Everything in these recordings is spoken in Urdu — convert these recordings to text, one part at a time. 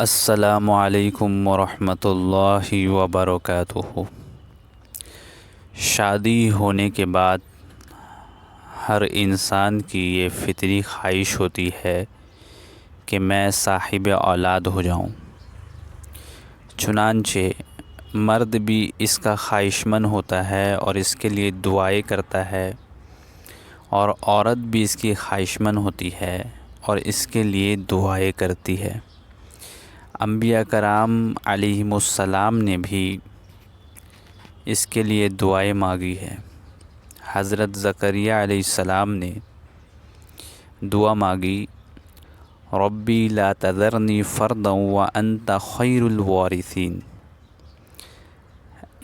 السلام علیکم ورحمۃ اللہ وبرکاتہ۔ شادی ہونے کے بعد ہر انسان کی یہ فطری خواہش ہوتی ہے کہ میں صاحب اولاد ہو جاؤں۔ چنانچہ مرد بھی اس کا خواہش مند ہوتا ہے اور اس کے لیے دعائیں کرتا ہے، اور عورت بھی اس کی خواہش مند ہوتی ہے اور اس کے لیے دعائیں کرتی ہے۔ انبیاء کرام علیہم السلام نے بھی اس کے لیے دعائیں مانگی ہے۔ حضرت زکریا علیہ السلام نے دعا مانگی، ربی لا تذرنی فردا وانت خیر الوارثین۔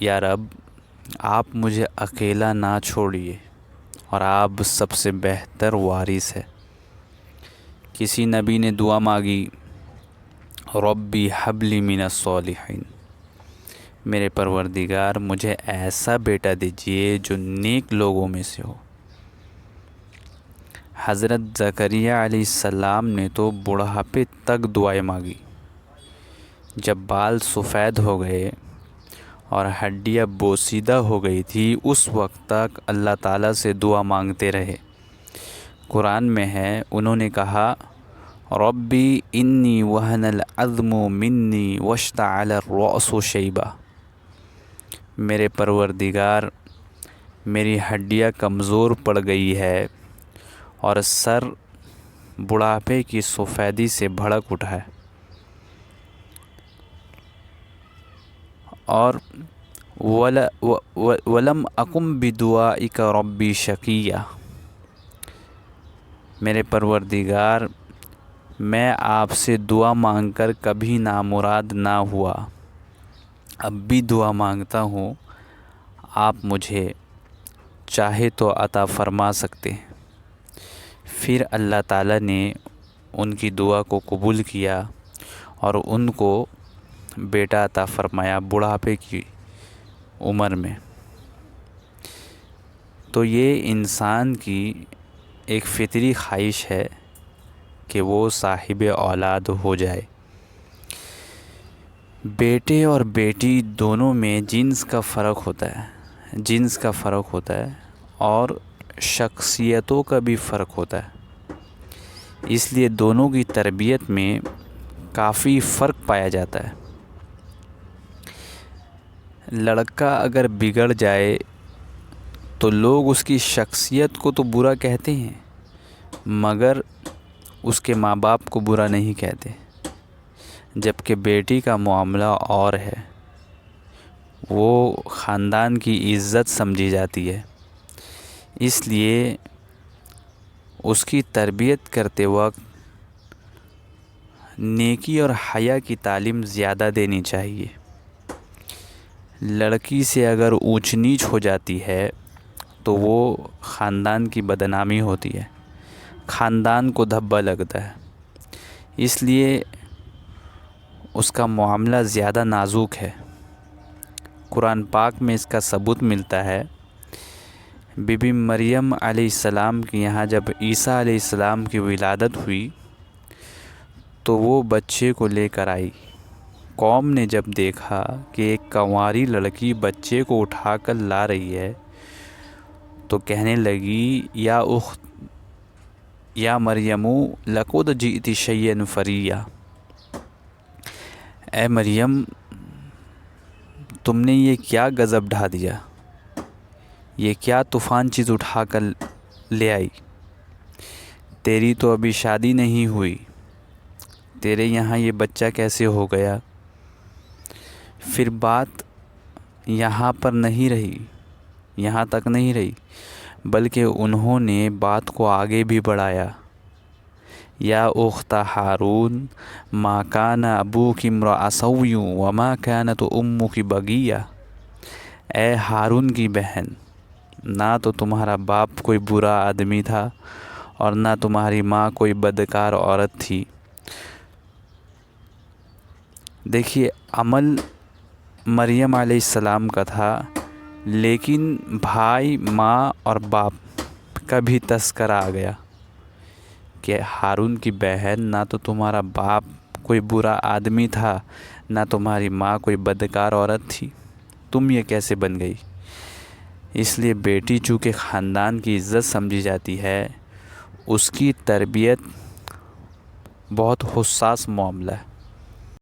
یا رب، آپ مجھے اکیلا نہ چھوڑیے اور آپ سب سے بہتر وارث ہے۔ کسی نبی نے دعا مانگی، ربی حب لی من الصالحین، میرے پروردگار مجھے ایسا بیٹا دیجئے جو نیک لوگوں میں سے ہو۔ حضرت زکریا علیہ السلام نے تو بڑھاپے تک دعائیں مانگی۔ جب بال سفید ہو گئے اور ہڈیاں بوسیدہ ہو گئی تھی، اس وقت تک اللہ تعالیٰ سے دعا مانگتے رہے۔ قرآن میں ہے، انہوں نے کہا، ربی انی وہن العظم منی واشتعل الرأس شیبہ، میرے پروردگار میری ہڈیاں کمزور پڑ گئی ہے اور سر بڑھاپے کی سفیدی سے بھڑک اٹھا ہے، اور ولم اکم بدعائک ربی شقیہ، میرے پروردگار میں آپ سے دعا مانگ کر کبھی نامراد نہ ہوا، اب بھی دعا مانگتا ہوں، آپ مجھے چاہے تو عطا فرما سکتے ہیں۔ پھر اللہ تعالیٰ نے ان کی دعا کو قبول کیا اور ان کو بیٹا عطا فرمایا بڑھاپے کی عمر میں۔ تو یہ انسان کی ایک فطری خواہش ہے کہ وہ صاحب اولاد ہو جائے۔ بیٹے اور بیٹی دونوں میں جنس کا فرق ہوتا ہے اور شخصیتوں کا بھی فرق ہوتا ہے، اس لیے دونوں کی تربیت میں کافی فرق پایا جاتا ہے۔ لڑکا اگر بگڑ جائے تو لوگ اس کی شخصیت کو تو برا کہتے ہیں، مگر اس کے ماں باپ کو برا نہیں کہتے، جبکہ بیٹی کا معاملہ اور ہے، وہ خاندان کی عزت سمجھی جاتی ہے۔ اس لیے اس کی تربیت کرتے وقت نیکی اور حیا کی تعلیم زیادہ دینی چاہیے۔ لڑکی سے اگر اونچ نیچ ہو جاتی ہے تو وہ خاندان کی بدنامی ہوتی ہے، خاندان کو دھبا لگتا ہے، اس لیے اس کا معاملہ زیادہ نازک ہے۔ قرآن پاک میں اس کا ثبوت ملتا ہے۔ بی بی مریم علیہ السلام کے یہاں جب عیسیٰ علیہ السلام کی ولادت ہوئی تو وہ بچے کو لے کر آئی۔ قوم نے جب دیکھا کہ ایک کنواری لڑکی بچے کو اٹھا کر لا رہی ہے تو کہنے لگی، یا مریم لقد جئت شیئا فریّا، اے مریم تم نے یہ کیا غضب ڈھا دیا، یہ کیا طوفان چیز اٹھا کر لے آئی، تیری تو ابھی شادی نہیں ہوئی، تیرے یہاں یہ بچہ کیسے ہو گیا؟ پھر بات یہاں تک نہیں رہی بلکہ انہوں نے بات کو آگے بھی بڑھایا، یا اخت ہارون ما کان ابوک امرأ سوء وما کانت امک بغیہ، اے ہارون کی بہن، نہ تو تمہارا باپ کوئی برا آدمی تھا اور نہ تمہاری ماں کوئی بدکار عورت تھی۔ دیکھیے، عمل مریم علیہ السلام کا تھا، لیکن بھائی، ماں اور باپ کا بھی تذکرہ آ گیا کہ ہارون کی بہن، نہ تو تمہارا باپ کوئی برا آدمی تھا، نہ تمہاری ماں کوئی بدکار عورت تھی، تم یہ کیسے بن گئی؟ اس لیے بیٹی چونکہ خاندان کی عزت سمجھی جاتی ہے، اس کی تربیت بہت حساس معاملہ ہے۔